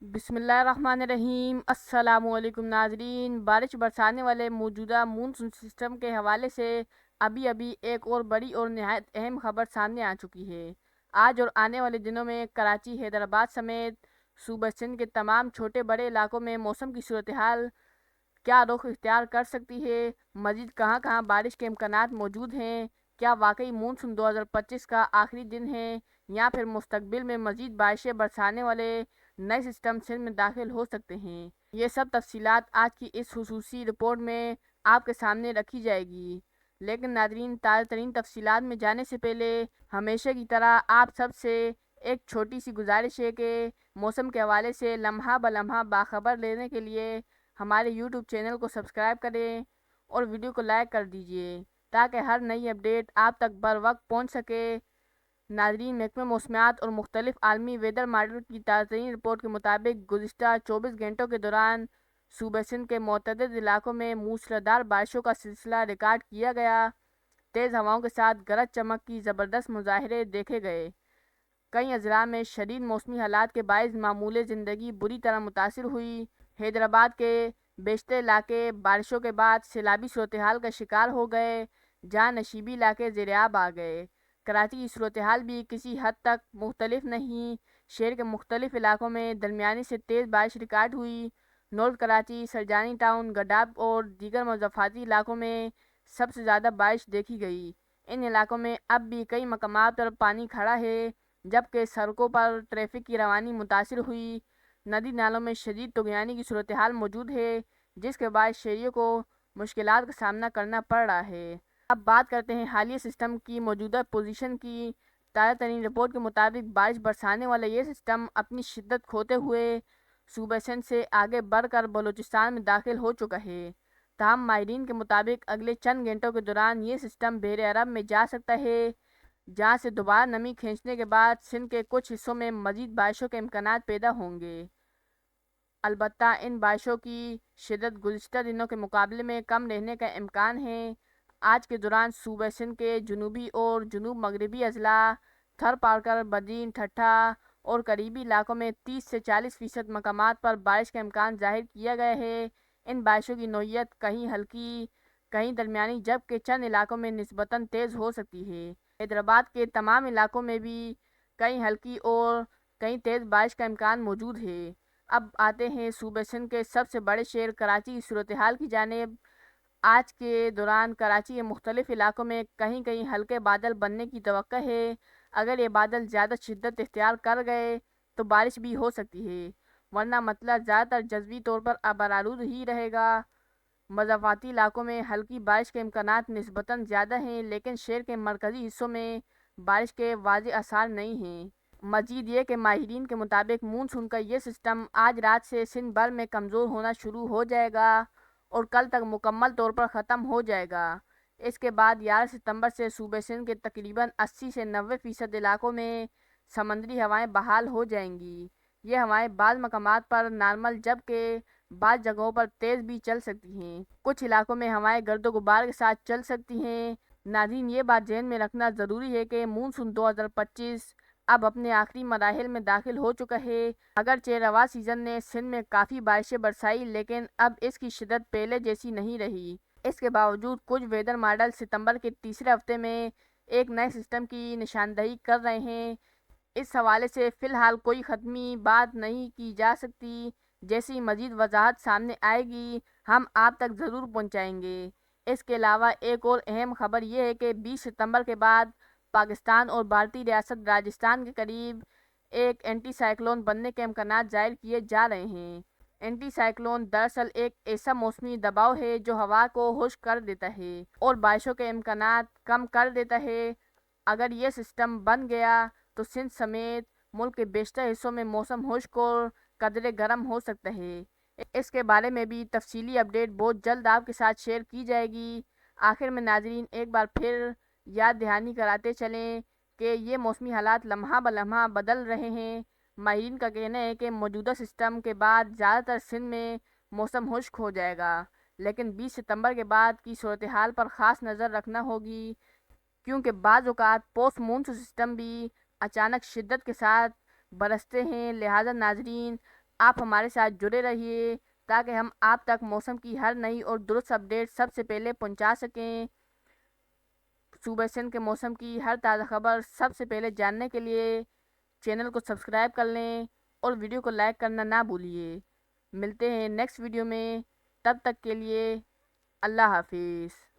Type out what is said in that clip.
بسم اللہ الرحمن الرحیم۔ السلام علیکم ناظرین، بارش برسانے والے موجودہ مونسون سسٹم کے حوالے سے ابھی ایک اور بڑی اور نہایت اہم خبر سامنے آ چکی ہے۔ آج اور آنے والے دنوں میں کراچی، حیدرآباد سمیت صوبہ سندھ کے تمام چھوٹے بڑے علاقوں میں موسم کی صورتحال کیا رخ اختیار کر سکتی ہے، مزید کہاں کہاں بارش کے امکانات موجود ہیں، کیا واقعی مونسون 2025 کا آخری دن ہے یا پھر مستقبل میں مزید بارشیں برسانے والے نئے سسٹم سندھ میں داخل ہو سکتے ہیں۔ یہ سب تفصیلات آج کی اس خصوصی رپورٹ میں آپ کے سامنے رکھی جائے گی، لیکن ناظرین، تازہ ترین تفصیلات میں جانے سے پہلے ہمیشہ کی طرح آپ سب سے ایک چھوٹی سی گزارش ہے کہ موسم کے حوالے سے لمحہ بلمحہ باخبر لینے کے لیے ہمارے یوٹیوب چینل کو سبسکرائب کریں اور ویڈیو کو لائک کر دیجیے تاکہ ہر نئی اپڈیٹ آپ تک بر وقت پہنچ سکے۔ ناظرین، محکمہ موسمیات اور مختلف عالمی ویدر ماڈل کی تازہ ترین رپورٹ کے مطابق گزشتہ 24 گھنٹوں کے دوران صوبہ سندھ کے متعدد علاقوں میں موسلادھار بارشوں کا سلسلہ ریکارڈ کیا گیا۔ تیز ہواؤں کے ساتھ گرج چمک کی زبردست مظاہرے دیکھے گئے۔ کئی اضلاع میں شدید موسمی حالات کے باعث معمول زندگی بری طرح متاثر ہوئی۔ حیدرآباد کے بیشتر علاقے بارشوں کے بعد سیلابی صورتحال کا شکار ہو گئے، جہاں نشیبی علاقے زیر آب آ گئے۔ کراچی کی صورتحال بھی کسی حد تک مختلف نہیں۔ شہر کے مختلف علاقوں میں درمیانی سے تیز بارش ریکارڈ ہوئی۔ نارتھ کراچی، سرجانی ٹاؤن، گڈاب اور دیگر مضافاتی علاقوں میں سب سے زیادہ بارش دیکھی گئی۔ ان علاقوں میں اب بھی کئی مقامات پر پانی کھڑا ہے، جبکہ سڑکوں پر ٹریفک کی روانی متاثر ہوئی۔ ندی نالوں میں شدید طغیانی کی صورتحال موجود ہے، جس کے باعث شہریوں کو مشکلات کا سامنا کرنا پڑ رہا ہے۔ اب بات کرتے ہیں حالیہ سسٹم کی موجودہ پوزیشن کی۔ تازہ ترین رپورٹ کے مطابق بارش برسانے والا یہ سسٹم اپنی شدت کھوتے ہوئے صوبہ سندھ سے آگے بڑھ کر بلوچستان میں داخل ہو چکا ہے۔ تاہم ماہرین کے مطابق اگلے چند گھنٹوں کے دوران یہ سسٹم بحر عرب میں جا سکتا ہے، جہاں سے دوبارہ نمی کھینچنے کے بعد سندھ کے کچھ حصوں میں مزید بارشوں کے امکانات پیدا ہوں گے۔ البتہ ان بارشوں کی شدت گزشتہ دنوں کے مقابلے میں کم رہنے کا امکان ہے۔ آج کے دوران صوبہ سندھ کے جنوبی اور جنوب مغربی اضلاع، تھر پارکر، بدین، ٹھٹھہ اور قریبی علاقوں میں 30 سے 40% مقامات پر بارش کا امکان ظاہر کیا گیا ہے۔ ان بارشوں کی نوعیت کہیں ہلکی، کہیں درمیانی، جبکہ چند علاقوں میں نسبتاً تیز ہو سکتی ہے۔ حیدرآباد کے تمام علاقوں میں بھی کہیں ہلکی اور کہیں تیز بارش کا امکان موجود ہے۔ اب آتے ہیں صوبہ سندھ کے سب سے بڑے شہر کراچی کی صورتحال کی جانب۔ آج کے دوران کراچی کے مختلف علاقوں میں کہیں کہیں ہلکے بادل بننے کی توقع ہے۔ اگر یہ بادل زیادہ شدت اختیار کر گئے تو بارش بھی ہو سکتی ہے، ورنہ مسئلہ زیادہ تر جزوی طور پر ابرآلود ہی رہے گا۔ مضافاتی علاقوں میں ہلکی بارش کے امکانات نسبتاً زیادہ ہیں، لیکن شہر کے مرکزی حصوں میں بارش کے واضح آثار نہیں ہیں۔ مزید یہ کہ ماہرین کے مطابق مونسون کا یہ سسٹم آج رات سے سندھ بھر میں کمزور ہونا شروع ہو جائے گا اور کل تک مکمل طور پر ختم ہو جائے گا۔ اس کے بعد 11 ستمبر سے صوبہ سندھ کے تقریباً 80 سے 90% علاقوں میں سمندری ہوائیں بحال ہو جائیں گی۔ یہ ہوائیں بعض مقامات پر نارمل جبکہ بعض جگہوں پر تیز بھی چل سکتی ہیں۔ کچھ علاقوں میں ہوائیں گرد و غبار کے ساتھ چل سکتی ہیں۔ ناظرین، یہ بات ذہن میں رکھنا ضروری ہے کہ مونسون 2025 اب اپنے آخری مراحل میں داخل ہو چکا ہے۔ اگرچہ رواں سیزن نے سندھ میں کافی بارشیں برسائی، لیکن اب اس کی شدت پہلے جیسی نہیں رہی۔ اس کے باوجود کچھ ویدر ماڈل ستمبر کے تیسرے ہفتے میں ایک نئے سسٹم کی نشاندہی کر رہے ہیں۔ اس حوالے سے فی الحال کوئی حتمی بات نہیں کی جا سکتی۔ جیسی مزید وضاحت سامنے آئے گی ہم آپ تک ضرور پہنچائیں گے۔ اس کے علاوہ ایک اور اہم خبر یہ ہے کہ 20 ستمبر کے بعد پاکستان اور بھارتی ریاست راجستھان کے قریب ایک اینٹی سائیکلون بننے کے امکانات ظاہر کیے جا رہے ہیں۔ اینٹی سائیکلون دراصل ایک ایسا موسمی دباؤ ہے جو ہوا کو خشک کر دیتا ہے اور بارشوں کے امکانات کم کر دیتا ہے۔ اگر یہ سسٹم بن گیا تو سندھ سمیت ملک کے بیشتر حصوں میں موسم خشک اور قدرے گرم ہو سکتا ہے۔ اس کے بارے میں بھی تفصیلی اپڈیٹ بہت جلد آپ کے ساتھ شیئر کی جائے گی۔ آخر میں ناظرین، ایک بار پھر یاد دہانی کراتے چلیں کہ یہ موسمی حالات لمحہ بلمحہ بدل رہے ہیں۔ ماہرین کا کہنا ہے کہ موجودہ سسٹم کے بعد زیادہ تر سندھ میں موسم خشک ہو جائے گا، لیکن 20 ستمبر کے بعد کی صورتحال پر خاص نظر رکھنا ہوگی، کیونکہ بعض اوقات پوسٹ مونسون سسٹم بھی اچانک شدت کے ساتھ برستے ہیں۔ لہٰذا ناظرین، آپ ہمارے ساتھ جڑے رہیے تاکہ ہم آپ تک موسم کی ہر نئی اور درست اپڈیٹ سب سے پہلے پہنچا سکیں۔ صوبہ سندھ کے موسم کی ہر تازہ خبر سب سے پہلے جاننے کے لیے چینل کو سبسکرائب کر لیں اور ویڈیو کو لائک کرنا نہ بھولیے۔ ملتے ہیں نیکسٹ ویڈیو میں، تب تک کے لیے اللہ حافظ۔